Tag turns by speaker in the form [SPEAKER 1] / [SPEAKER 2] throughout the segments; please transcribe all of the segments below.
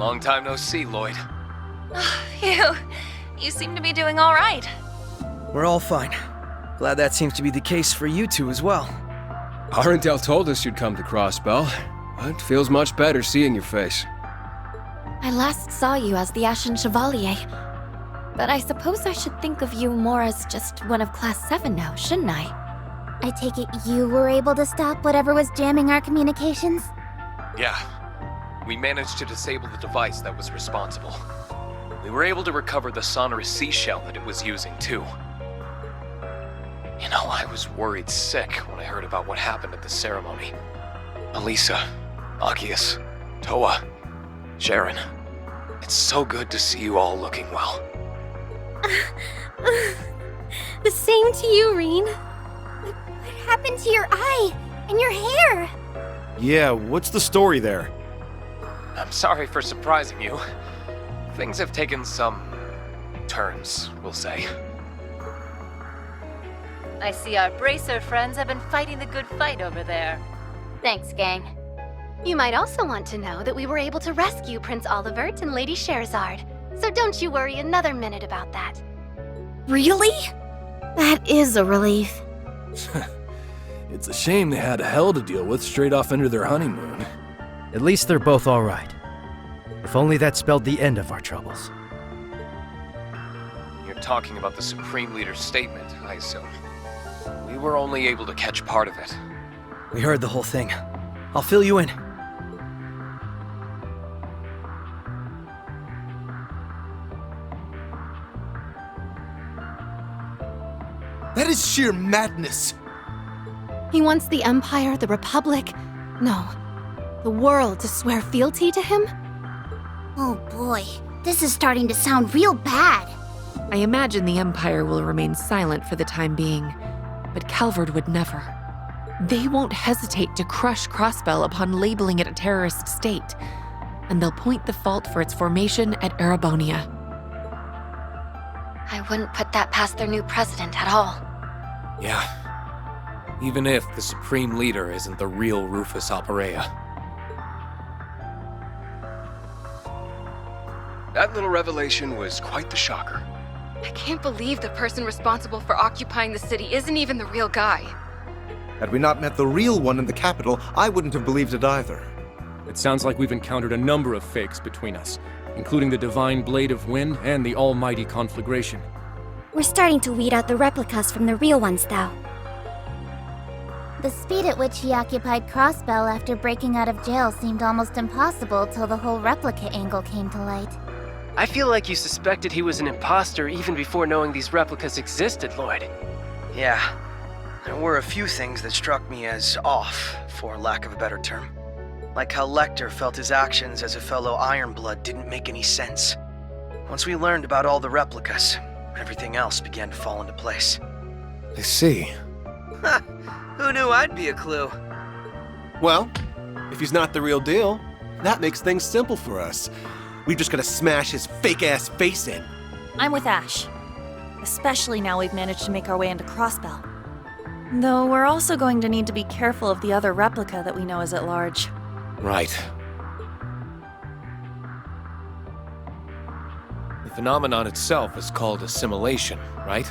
[SPEAKER 1] Long time no see, Lloyd.
[SPEAKER 2] Phew. You seem to be doing all right.
[SPEAKER 3] We're all fine. Glad that seems to be the case for you two as well.
[SPEAKER 4] Our intel told us you'd come to Crossbell, but it feels much better seeing your face.
[SPEAKER 5] I last saw you as the Ashen Chevalier, but I suppose I should think of you more as just one of Class 7 now, shouldn't I?
[SPEAKER 6] I take it you were able to stop whatever was jamming our communications?
[SPEAKER 1] Yeah. We managed to disable the device that was responsible. We were able to recover the sonorous seashell that it was using, too. You know, I was worried sick when I heard about what happened at the ceremony. Elisa, Agius, Toa, Sharon. It's so good to see you all looking well.
[SPEAKER 6] The same to you, Rean. What happened to your eye and your hair?
[SPEAKER 7] Yeah, what's the story there?
[SPEAKER 1] I'm sorry for surprising you. Things have taken some turns, we'll say.
[SPEAKER 2] I see our bracer friends have been fighting the good fight over there.
[SPEAKER 6] Thanks, gang. You might also want to know that we were able to rescue Prince Olivert and Lady Scherzard, so don't you worry another minute about that.
[SPEAKER 5] Really?
[SPEAKER 6] That is a relief.
[SPEAKER 7] It's a shame they had hell to deal with straight off into their honeymoon.
[SPEAKER 3] At least they're both all right. If only that spelled the end of our troubles.
[SPEAKER 1] You're talking about the Supreme Leader's statement, I assume. We were only able to catch part of it.
[SPEAKER 3] We heard the whole thing. I'll fill you in.
[SPEAKER 8] That is sheer madness!
[SPEAKER 5] He wants the Empire, the Republic, no, the world to swear fealty to him?
[SPEAKER 6] Oh boy, this is starting to sound real bad.
[SPEAKER 9] I imagine the Empire will remain silent for the time being, but Calvard would never. They won't hesitate to crush Crossbell upon labeling it a terrorist state, and they'll point the fault for its formation at Erebonia.
[SPEAKER 5] I wouldn't put that past their new president at all.
[SPEAKER 1] Yeah. Even if the Supreme Leader isn't the real Rufus Oparea. That little revelation was quite the shocker.
[SPEAKER 10] I can't believe the person responsible for occupying the city isn't even the real guy.
[SPEAKER 8] Had we not met the real one in the capital, I wouldn't have believed it either.
[SPEAKER 4] It sounds like we've encountered a number of fakes between us, including the Divine Blade of Wind and the Almighty Conflagration.
[SPEAKER 6] We're starting to weed out the replicas from the real ones, though. The speed at which he occupied Crossbell after breaking out of jail seemed almost impossible till the whole replica angle came to light.
[SPEAKER 11] I feel like you suspected he was an imposter even before knowing these replicas existed, Lloyd.
[SPEAKER 12] Yeah. There were a few things that struck me as off, for lack of a better term. Like how Lecter felt his actions as a fellow Ironblood didn't make any sense. Once we learned about all the replicas, everything else began to fall into place.
[SPEAKER 4] I see.
[SPEAKER 12] Ha! Who knew I'd be a clue?
[SPEAKER 8] Well, if he's not the real deal, that makes things simple for us. We've just gotta smash his fake-ass face in.
[SPEAKER 2] I'm with Ash. Especially now we've managed to make our way into Crossbell. Though we're also going to need to be careful of the other replica that we know is at large.
[SPEAKER 1] Right. The phenomenon itself is called assimilation, right?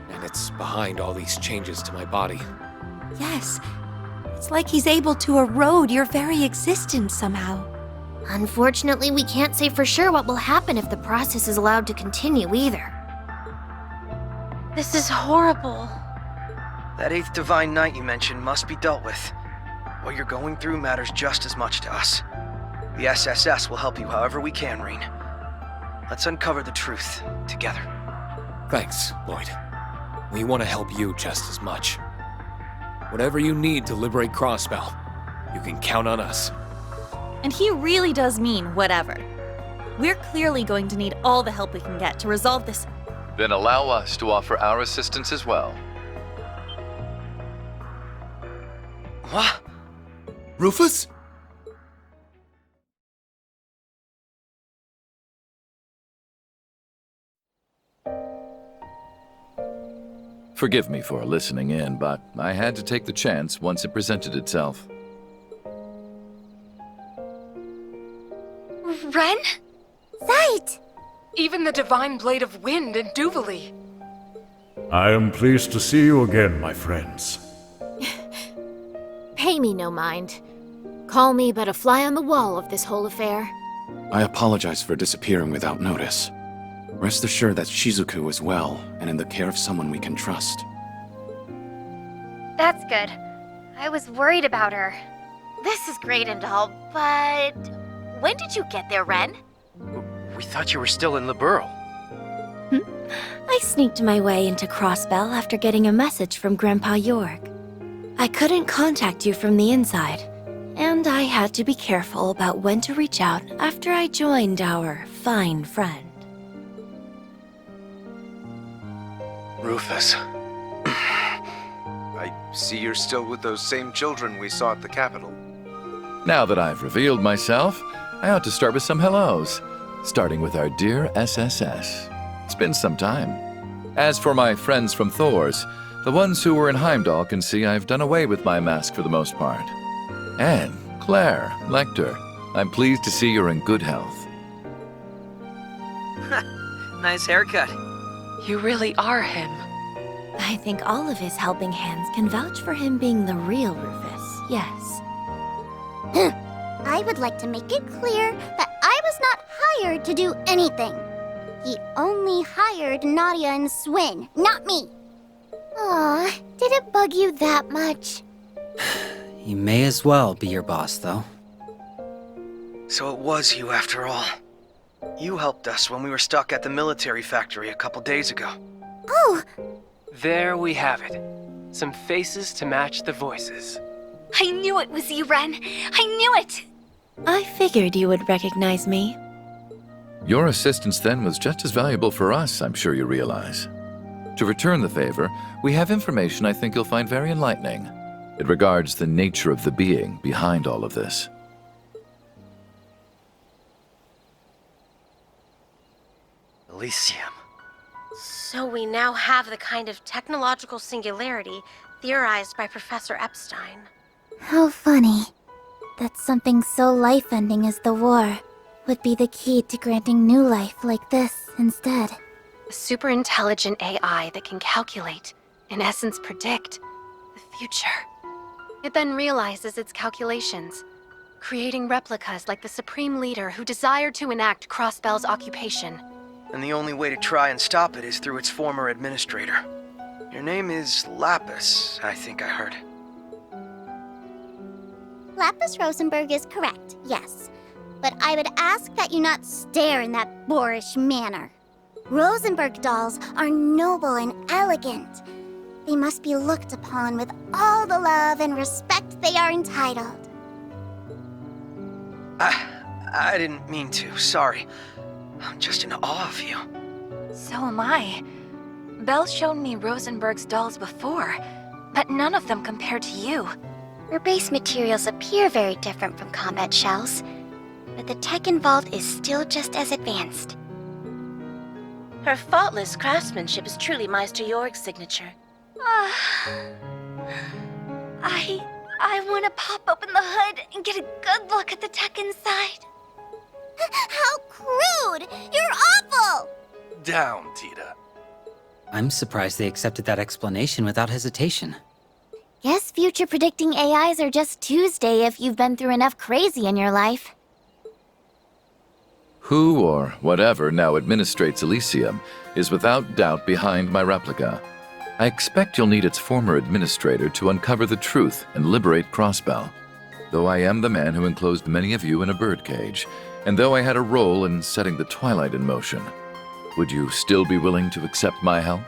[SPEAKER 1] And it's behind all these changes to my body.
[SPEAKER 5] Yes. It's like he's able to erode your very existence somehow.
[SPEAKER 6] Unfortunately, we can't say for sure what will happen if the process is allowed to continue either.
[SPEAKER 10] This is horrible.
[SPEAKER 12] That 8th Divine Knight you mentioned must be dealt with. What you're going through matters just as much to us. The SSS will help you however we can, Rean. Let's uncover the truth together.
[SPEAKER 1] Thanks, Lloyd. We want to help you just as much. Whatever you need to liberate Crossbell, you can count on us.
[SPEAKER 2] And he really does mean whatever. We're clearly going to need all the help we can get to resolve this.
[SPEAKER 13] Then allow us to offer our assistance as well.
[SPEAKER 12] What?
[SPEAKER 8] Rufus?
[SPEAKER 13] Forgive me for listening in, but I had to take the chance once it presented itself.
[SPEAKER 10] Divine Blade of Wind in Duvalie.
[SPEAKER 14] I am pleased to see you again, my friends.
[SPEAKER 15] Pay me no mind. Call me but a fly on the wall of this whole affair.
[SPEAKER 16] I apologize for disappearing without notice. Rest assured that Shizuku is well and in the care of someone we can trust.
[SPEAKER 6] That's good. I was worried about her. This is great and all, but... When did you get there, Ren?
[SPEAKER 11] We thought you were still in Liberate.
[SPEAKER 5] I sneaked my way into Crossbell after getting a message from Grandpa York. I couldn't contact you from the inside, and I had to be careful about when to reach out after I joined our fine friend.
[SPEAKER 17] Rufus. I see you're still with those same children we saw at the Capitol.
[SPEAKER 13] Now that I've revealed myself, I ought to start with some hellos, starting with our dear SSS. It's been some time. As for my friends from Thor's, the ones who were in Heimdall can see I've done away with my mask for the most part. And Claire, Lecter, I'm pleased to see you're in good health.
[SPEAKER 12] Nice haircut.
[SPEAKER 9] You really are him.
[SPEAKER 5] I think all of his helping hands can vouch for him being the real Rufus, yes.
[SPEAKER 6] I would like to make it clear that I was not hired to do anything. He only hired Nadia and Swin, not me. Aw, did it bug you that much?
[SPEAKER 18] He may as well be your boss, though.
[SPEAKER 12] So it was you after all. You helped us when we were stuck at the military factory a couple days ago.
[SPEAKER 6] Oh!
[SPEAKER 11] There we have it. Some faces to match the voices.
[SPEAKER 6] I knew it was you, Ren. I knew it!
[SPEAKER 5] I figured you would recognize me.
[SPEAKER 13] Your assistance then was just as valuable for us, I'm sure you realize. To return the favor, we have information I think you'll find very enlightening. It regards the nature of the being behind all of this.
[SPEAKER 12] Elysium.
[SPEAKER 19] So we now have the kind of technological singularity theorized by Professor Epstein.
[SPEAKER 6] How funny that something so life-ending as the war would be the key to granting new life like this instead.
[SPEAKER 19] A super-intelligent AI that can calculate, in essence predict, the future. It then realizes its calculations, creating replicas like the Supreme Leader who desired to enact Crossbell's occupation.
[SPEAKER 12] And the only way to try and stop it is through its former administrator. Your name is Lapis, I think I heard.
[SPEAKER 6] Lapis Rosenberg is correct, yes. But I would ask that you not stare in that boorish manner. Rosenberg dolls are noble and elegant. They must be looked upon with all the love and respect they are entitled.
[SPEAKER 12] I didn't mean to, sorry. I'm just in awe of you.
[SPEAKER 19] So am I. Belle's shown me Rosenberg's dolls before, but none of them compared to you.
[SPEAKER 6] Her base materials appear very different from combat shells, but the tech involved is still just as advanced.
[SPEAKER 19] Her faultless craftsmanship is truly Meister Jorg's signature.
[SPEAKER 6] I want to pop open the hood and get a good look at the tech inside. How crude! You're awful!
[SPEAKER 17] Down, Tita.
[SPEAKER 18] I'm surprised they accepted that explanation without hesitation.
[SPEAKER 6] Guess future predicting AIs are just Tuesday if you've been through enough crazy in your life.
[SPEAKER 13] Who or whatever now administrates Elysium is without doubt behind my replica. I expect you'll need its former administrator to uncover the truth and liberate Crossbell. Though I am the man who enclosed many of you in a birdcage, and though I had a role in setting the Twilight in motion, would you still be willing to accept my help?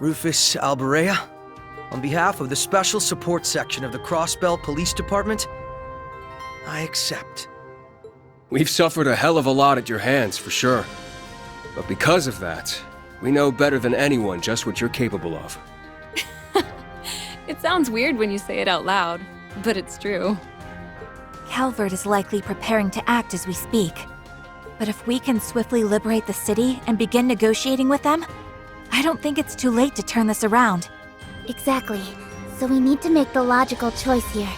[SPEAKER 20] Rufus Alberea, on behalf of the Special Support Section of the Crossbell Police Department, I accept.
[SPEAKER 4] We've suffered a hell of a lot at your hands, for sure. But because of that, we know better than anyone just what you're capable of.
[SPEAKER 10] It sounds weird when you say it out loud, but it's true.
[SPEAKER 2] Calvert is likely preparing to act as we speak. But if we can swiftly liberate the city and begin negotiating with them, I don't think it's too late to turn this around.
[SPEAKER 6] Exactly. So we need to make the logical choice here.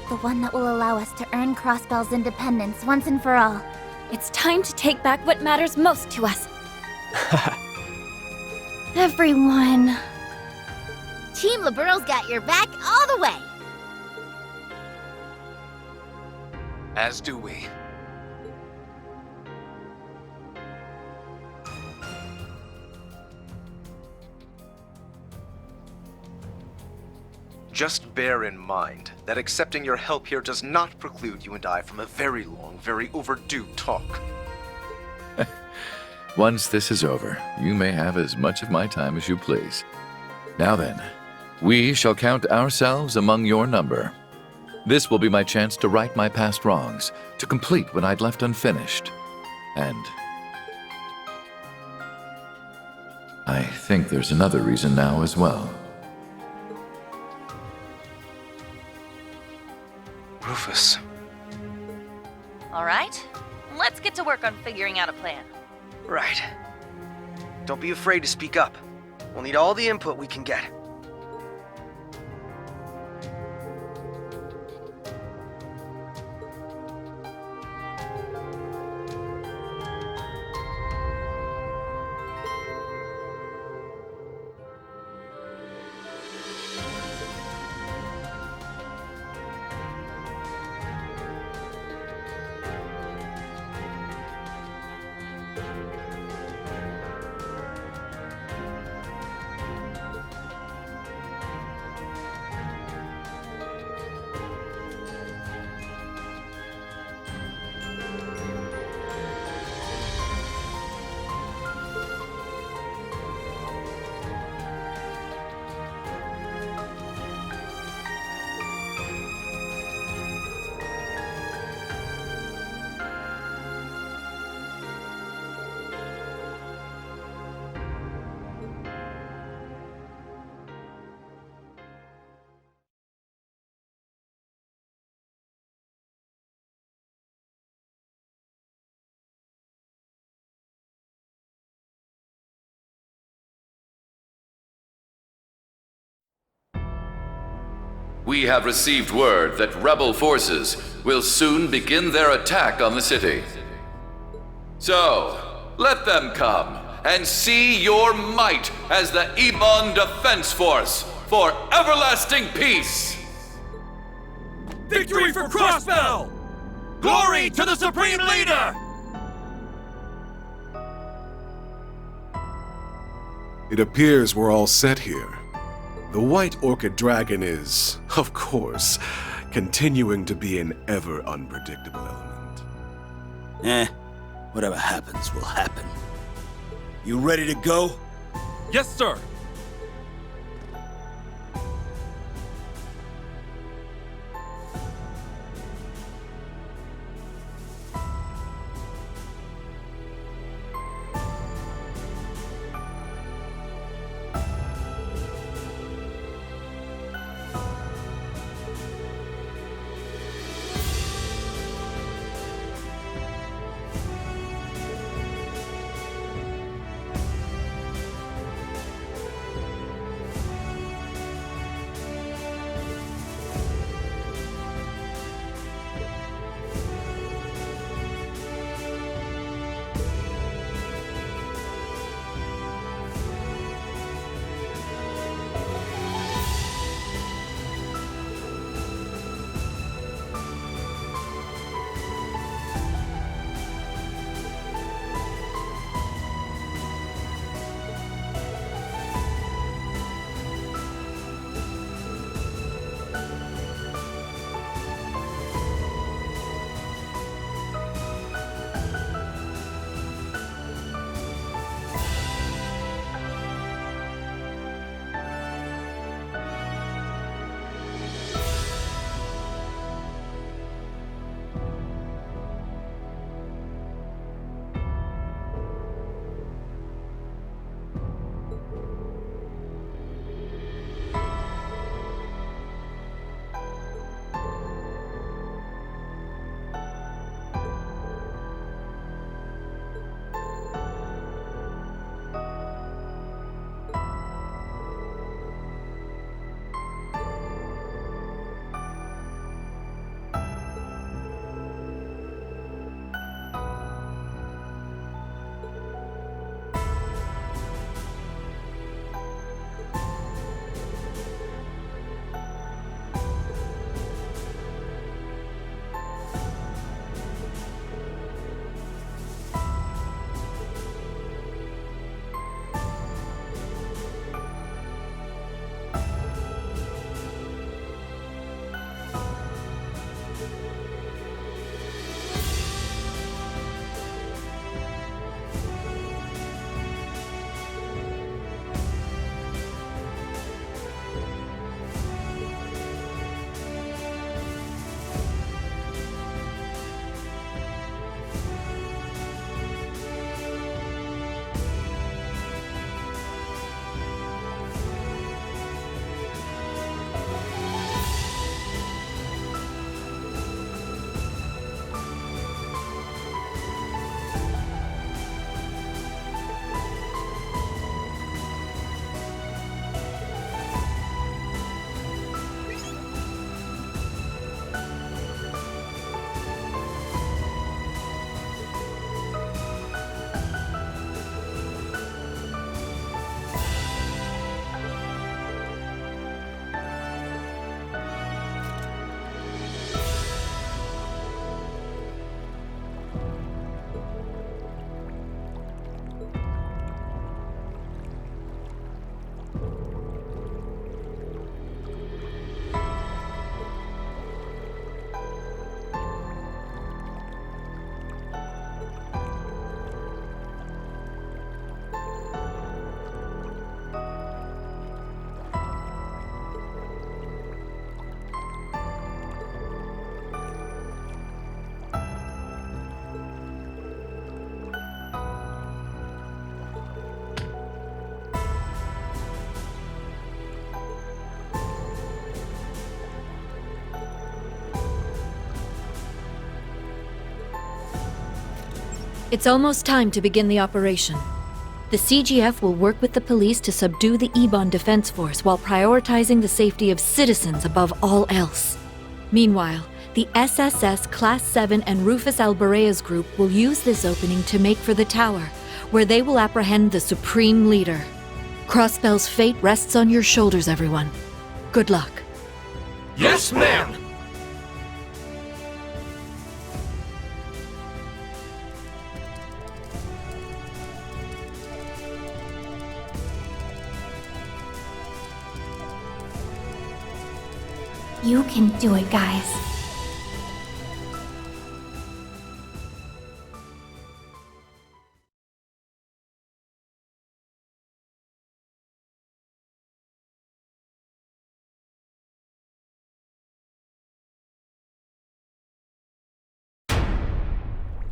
[SPEAKER 6] The one that will allow us to earn Crossbell's independence once and for all.
[SPEAKER 2] It's time to take back what matters most to us.
[SPEAKER 6] Everyone. Team Liberal's got your back all the way.
[SPEAKER 1] As do we.
[SPEAKER 17] Just bear in mind that accepting your help here does not preclude you and I from a very long, very overdue talk.
[SPEAKER 13] Once this is over, you may have as much of my time as you please. Now then, we shall count ourselves among your number. This will be my chance to right my past wrongs, to complete what I'd left unfinished. And I think there's another reason now as well.
[SPEAKER 1] Rufus.
[SPEAKER 2] All right, let's get to work on figuring out a plan.
[SPEAKER 12] Right. Don't be afraid to speak up. We'll need all the input we can get.
[SPEAKER 13] We have received word that rebel forces will soon begin their attack on the city. So, let them come and see your might as the Ebon Defense Force for everlasting peace!
[SPEAKER 21] Victory for Crossbell! Glory to the Supreme Leader!
[SPEAKER 8] It appears we're all set here. The White Orchid Dragon is, of course, continuing to be an ever unpredictable element.
[SPEAKER 21] Whatever happens will happen. You ready to go? Yes, sir!
[SPEAKER 7] It's almost time to begin the operation. The CGF will work with the police to subdue the Ebon Defense Force while prioritizing the safety of citizens above all else. Meanwhile, the SSS Class 7 and Rufus Albarea's group will use this opening to make for the tower, where they will apprehend the Supreme Leader. Crossbell's fate rests on your shoulders, everyone. Good luck.
[SPEAKER 1] Yes, ma'am!
[SPEAKER 6] You can do it, guys.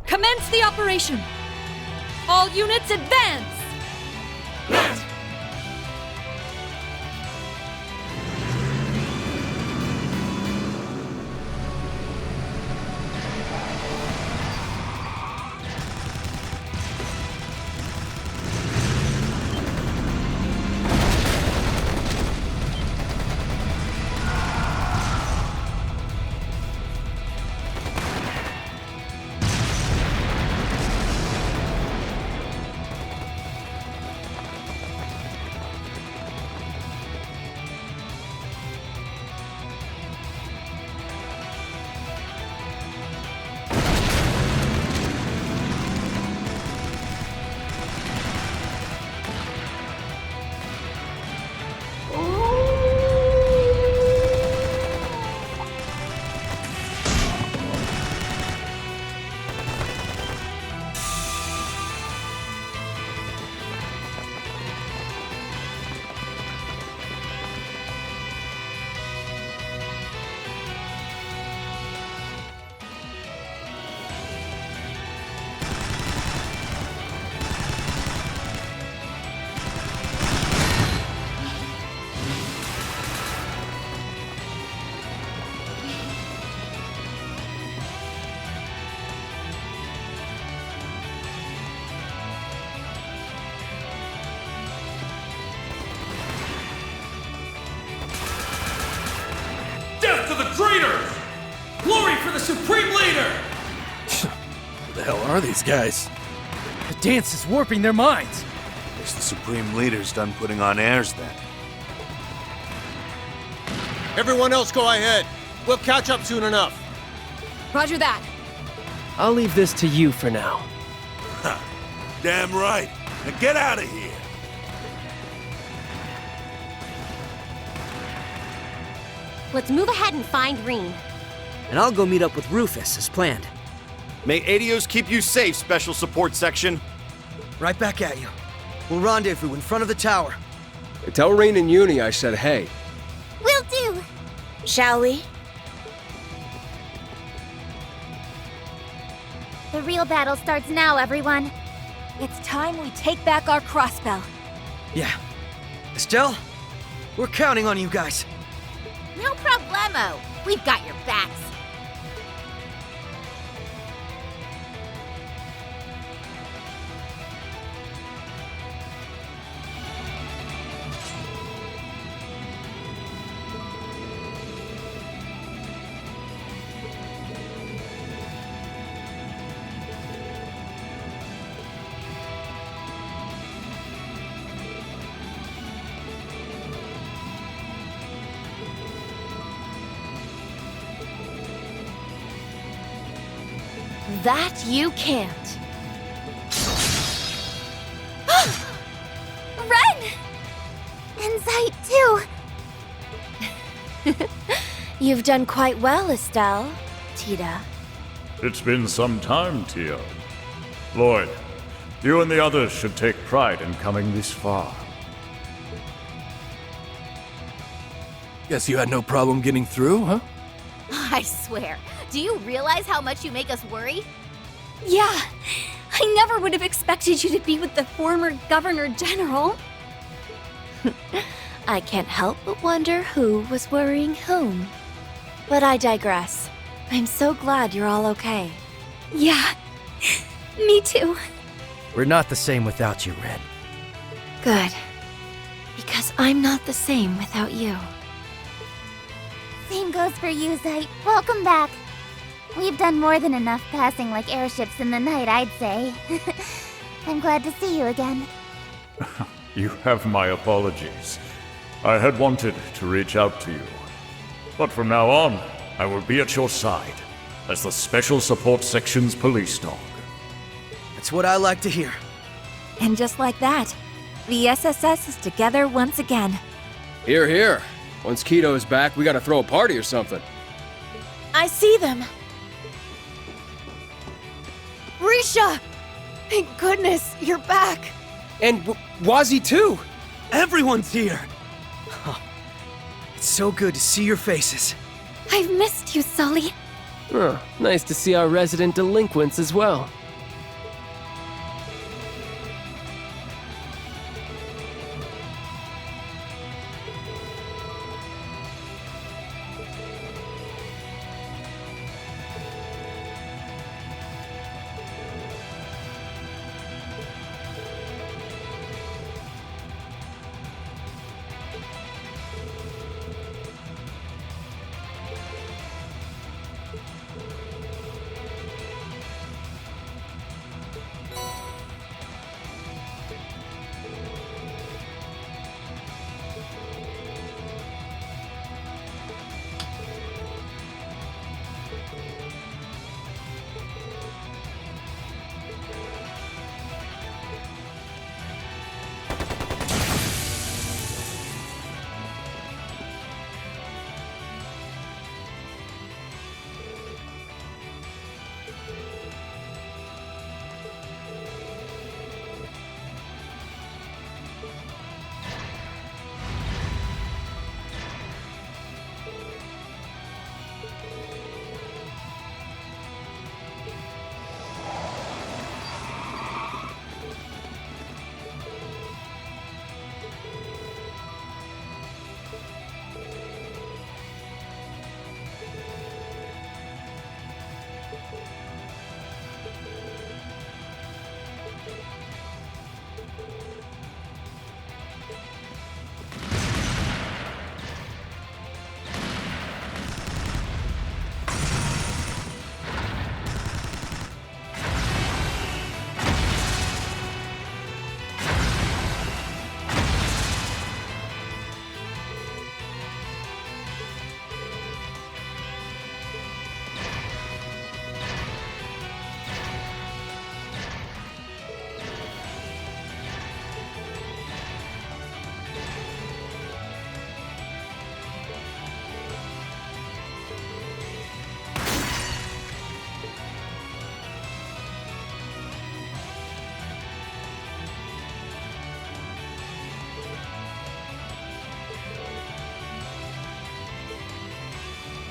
[SPEAKER 7] Commence the operation! All units advance!
[SPEAKER 22] Death to the traitors! Glory for the Supreme Leader!
[SPEAKER 3] Who the hell are these guys? The dance is warping their minds.
[SPEAKER 21] Guess the Supreme Leader's done putting on airs then.
[SPEAKER 23] Everyone else go ahead. We'll catch up soon enough.
[SPEAKER 15] Roger that.
[SPEAKER 11] I'll leave this to you for now.
[SPEAKER 21] Damn right. Now get out of here.
[SPEAKER 15] Let's move ahead and find Rean.
[SPEAKER 20] and I'll go meet up with Rufus as planned.
[SPEAKER 9] May Adios keep you safe, Special Support Section.
[SPEAKER 20] Right back at you. We'll rendezvous in front of the tower.
[SPEAKER 14] Tell Rean and Uni I said hey.
[SPEAKER 6] Will do!
[SPEAKER 5] Shall we?
[SPEAKER 6] The real battle starts now, everyone.
[SPEAKER 2] It's time we take back our Crossbell.
[SPEAKER 20] Yeah. Estelle, we're counting on you guys.
[SPEAKER 16] No problemo. We've got your backs.
[SPEAKER 5] That you can't.
[SPEAKER 6] Ren! Insight too!
[SPEAKER 5] You've done quite well, Estelle. Tita.
[SPEAKER 24] It's been some time, Tia. Lloyd, you and the others should take pride in coming this far.
[SPEAKER 3] Guess you had no problem getting through, huh?
[SPEAKER 16] I swear. Do you realize how much you make us worry?
[SPEAKER 2] Yeah, I never would have expected you to be with the former Governor General.
[SPEAKER 5] I can't help but wonder who was worrying whom. But I digress. I'm so glad you're all okay.
[SPEAKER 2] Yeah, me too.
[SPEAKER 20] We're not the same without you, Red.
[SPEAKER 5] Good. Because I'm not the same without you.
[SPEAKER 6] Same goes for you, Zite. Welcome back. We've done more than enough passing like airships in the night, I'd say. I'm glad to see you again.
[SPEAKER 24] You have my apologies. I had wanted to reach out to you. But from now on, I will be at your side as the Special Support Section's police dog.
[SPEAKER 20] That's what I like to hear.
[SPEAKER 2] And just like that, the SSS is together once again.
[SPEAKER 14] Here, here. Once Keto is back, we gotta throw a party or something.
[SPEAKER 5] I see them.
[SPEAKER 2] Risha! Thank goodness, you're back.
[SPEAKER 14] And Wazzy too.
[SPEAKER 20] Everyone's here. Oh, it's so good to see your faces.
[SPEAKER 2] I've missed you, Sully.
[SPEAKER 11] Oh, nice to see our resident delinquents as well.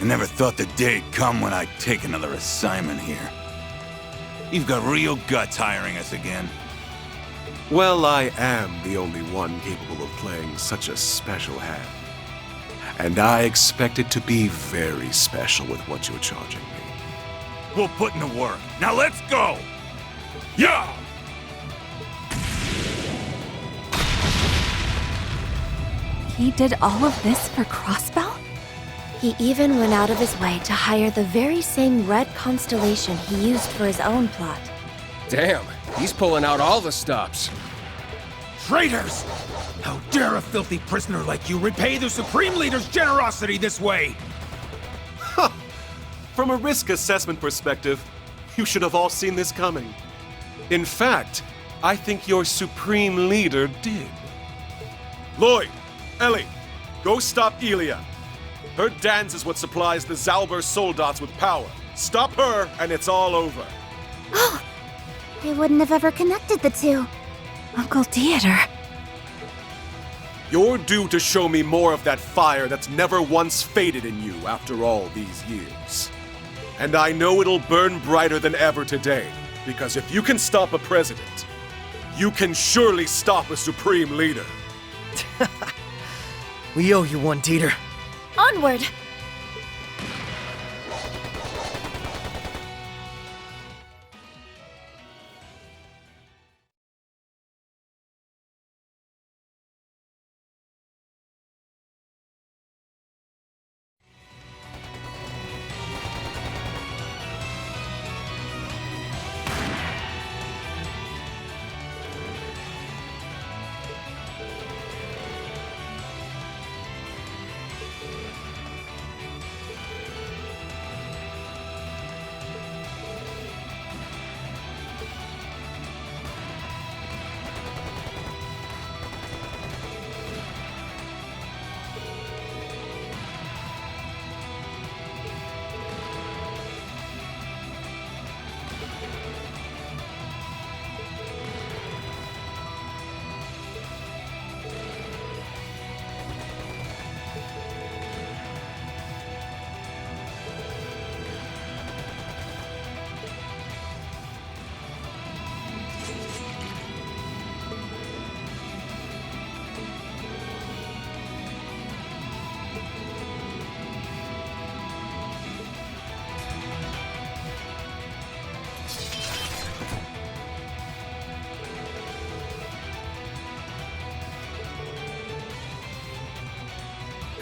[SPEAKER 21] I never thought the day'd come when I'd take another assignment here. You've got real guts hiring us again.
[SPEAKER 8] Well, I am the only one capable of playing such a special hand. And I expect it to be very special with what you're charging me.
[SPEAKER 21] We'll put in the work. Now let's go! Yeah!
[SPEAKER 2] He did all of this for Crossbell?
[SPEAKER 5] He even went out of his way to hire the very same red constellation he used for his own plot.
[SPEAKER 14] Damn, he's pulling out all the stops.
[SPEAKER 22] Traitors! How dare a filthy prisoner like you repay the Supreme Leader's generosity this way?
[SPEAKER 8] From a risk assessment perspective, you should have all seen this coming. In fact, I think your Supreme Leader did. Lloyd, Ellie, go stop Elia. Her dance is what supplies the Zalber Soldats with power. Stop her, and it's all over.
[SPEAKER 6] Oh, I wouldn't have ever connected the two.
[SPEAKER 2] Uncle Theodore.
[SPEAKER 8] You're due to show me more of that fire that's never once faded in you after all these years. And I know it'll burn brighter than ever today, because if you can stop a president, you can surely stop a supreme leader.
[SPEAKER 20] We owe you one, Teeter.
[SPEAKER 5] Onward!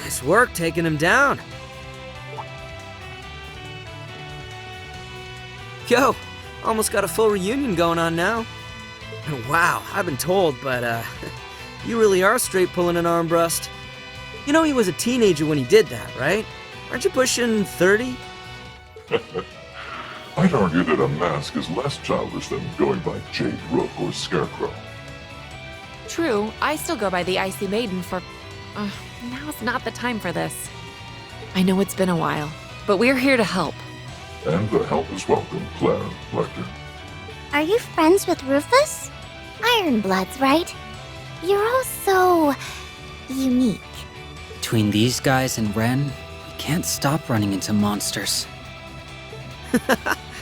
[SPEAKER 20] Nice work taking him down. Yo, almost got a full reunion going on now. Wow, I've been told, but you really are straight pulling an arm thrust. You know he was a teenager when he did that, right? Aren't you pushing 30?
[SPEAKER 4] I'd argue that a mask is less childish than going by Jade Rook or Scarecrow.
[SPEAKER 10] True, I still go by the Icy Maiden for... now's not the time for this. I know it's been a while, but we're here to help.
[SPEAKER 4] And the help is welcome, Claire Lecter.
[SPEAKER 6] Are you friends with Rufus? Ironbloods, right? You're all so... unique.
[SPEAKER 18] Between these guys and Ren, we can't stop running into monsters.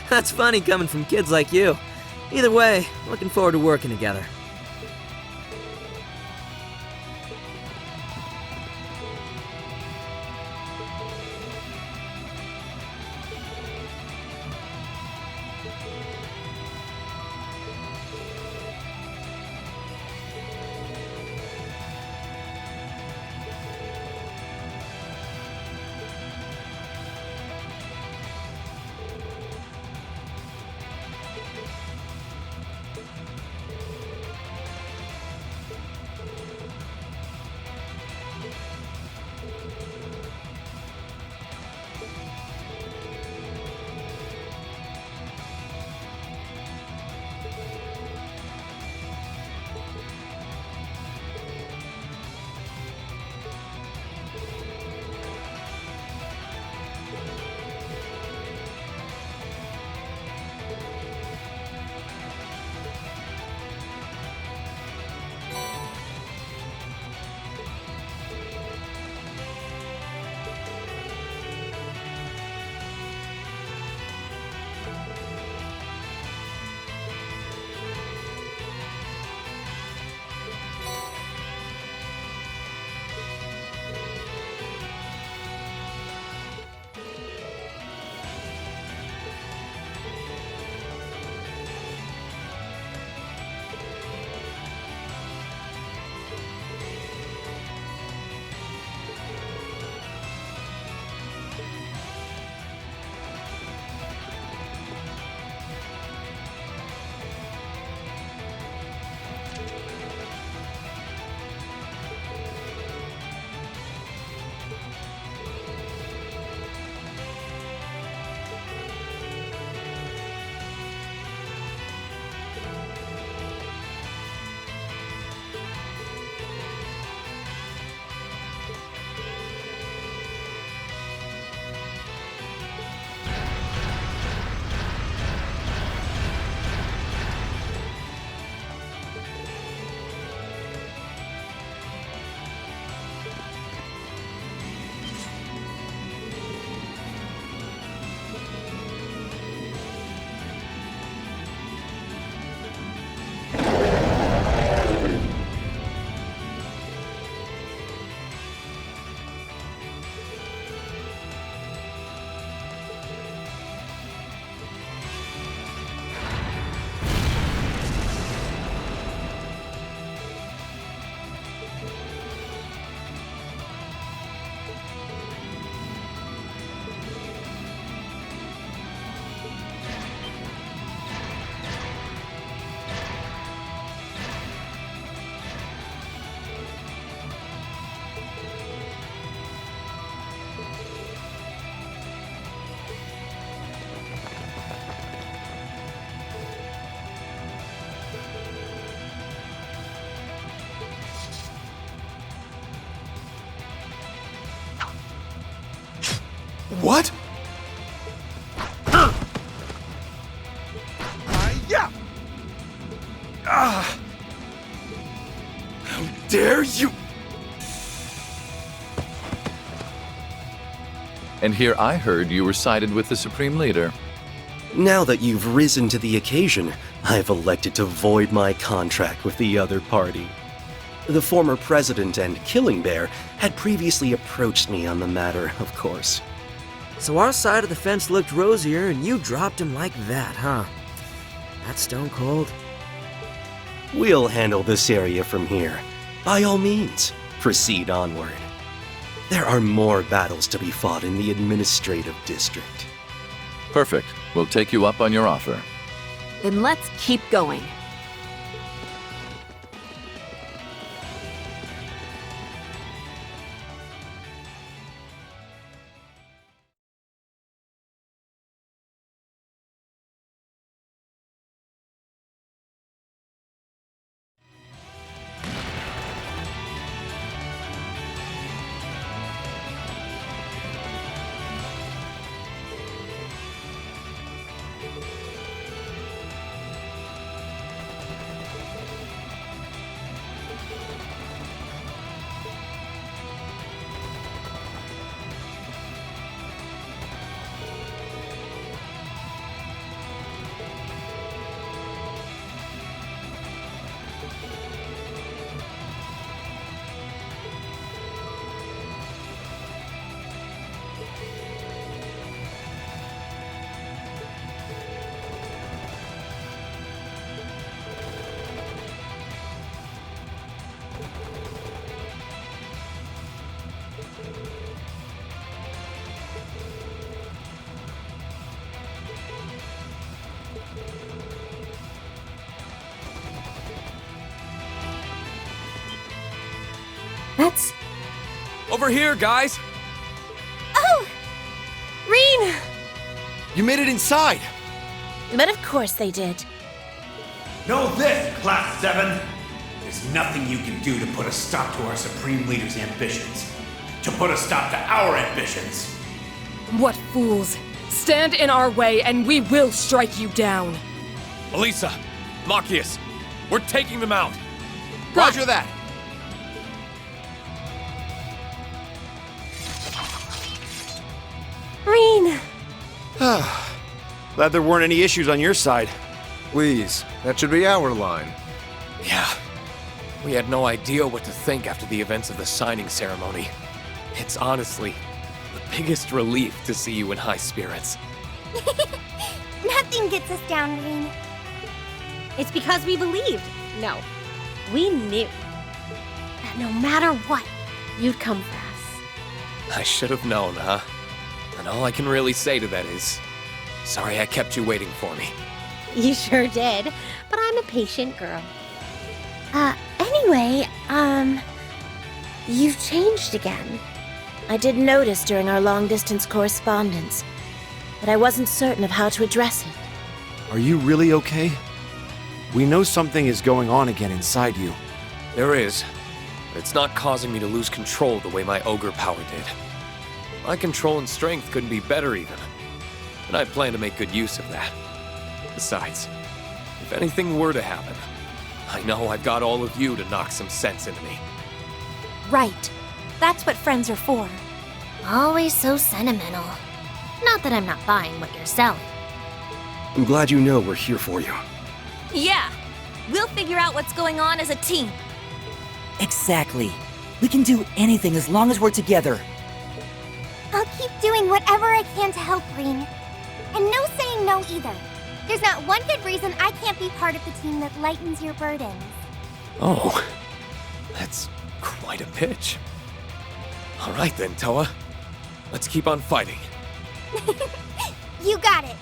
[SPEAKER 20] That's funny coming from kids like you. Either way, looking forward to working together.
[SPEAKER 22] Yeah!
[SPEAKER 21] How dare you!
[SPEAKER 12] And here I heard you were sided with the Supreme Leader.
[SPEAKER 13] Now that you've risen to the occasion, I've elected to void my contract with the other party. The former president and Killing Bear had previously approached me on the matter, of course.
[SPEAKER 20] So our side of the fence looked rosier, and you dropped him like that, huh? That's stone cold.
[SPEAKER 13] We'll handle this area from here. By all means, proceed onward. There are more battles to be fought in the administrative district.
[SPEAKER 12] Perfect. We'll take you up on your offer.
[SPEAKER 10] Then let's keep going.
[SPEAKER 5] That's...
[SPEAKER 1] Over here, guys!
[SPEAKER 5] Oh! Rean!
[SPEAKER 9] You made it inside!
[SPEAKER 5] But of course they did.
[SPEAKER 22] Know this, Class 7! There's nothing you can do to put a stop to our Supreme Leader's ambitions. To put a stop to our ambitions.
[SPEAKER 17] What fools! Stand in our way and we will strike you down!
[SPEAKER 1] Elisa! Machias! We're taking them out!
[SPEAKER 9] Roger that!
[SPEAKER 5] Rean!
[SPEAKER 9] Glad there weren't any issues on your side.
[SPEAKER 19] Please, that should be our line.
[SPEAKER 1] Yeah. We had no idea what to think after the events of the signing ceremony. It's honestly the biggest relief to see you in high spirits.
[SPEAKER 6] Nothing gets us down, Rean.
[SPEAKER 16] It's because we believed. No, we knew that no matter what, you'd come for us.
[SPEAKER 1] I should have known, huh? And all I can really say to that is, sorry I kept you waiting for me.
[SPEAKER 16] You sure did, but I'm a patient girl.
[SPEAKER 5] Anyway, you've changed again. I did notice during our long-distance correspondence, but I wasn't certain of how to address it.
[SPEAKER 9] Are you really okay? We know something is going on again inside you.
[SPEAKER 1] There is, but it's not causing me to lose control the way my ogre power did. My control and strength couldn't be better even, and I plan to make good use of that. Besides, if anything were to happen, I know I've got all of you to knock some sense into me.
[SPEAKER 2] Right. That's what friends are for.
[SPEAKER 6] Always so sentimental. Not that I'm not buying what you're selling.
[SPEAKER 13] I'm glad you know we're here for you.
[SPEAKER 2] Yeah. We'll figure out what's going on as a team.
[SPEAKER 25] Exactly. We can do anything as long as we're together.
[SPEAKER 6] I'll keep doing whatever I can to help, Rean. And no saying no either. There's not one good reason I can't be part of the team that lightens your burdens.
[SPEAKER 1] Oh, that's quite a pitch. All right then, Toa. Let's keep on fighting.
[SPEAKER 6] You got it.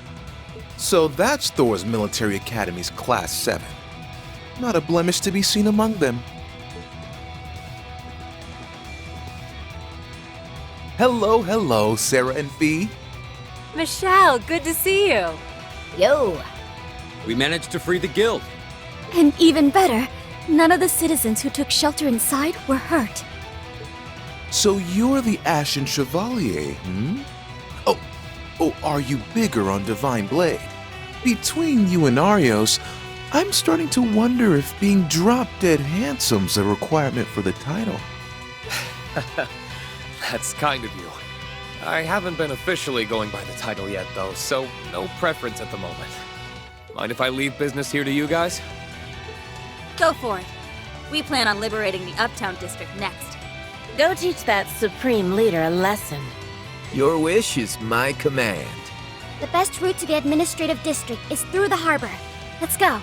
[SPEAKER 19] So that's Thor's Military Academy's Class 7. Not a blemish to be seen among them. Hello, Sarah and Fee.
[SPEAKER 7] Michelle, good to see you.
[SPEAKER 16] Yo.
[SPEAKER 14] We managed to free the guild.
[SPEAKER 5] And even better, none of the citizens who took shelter inside were hurt.
[SPEAKER 19] So you're the Ashen Chevalier, hmm? Oh, are you bigger on Divine Blade? between you and Arios, I'm starting to wonder if being drop-dead handsome's a requirement for the title.
[SPEAKER 1] That's kind of you. I haven't been officially going by the title yet, though, so no preference at the moment. Mind if I leave business here to you guys?
[SPEAKER 3] Go for it. We plan on liberating the Uptown District next.
[SPEAKER 5] Go teach that Supreme Leader a lesson.
[SPEAKER 11] Your wish is my command.
[SPEAKER 6] The best route to the administrative district is through the harbor. Let's go.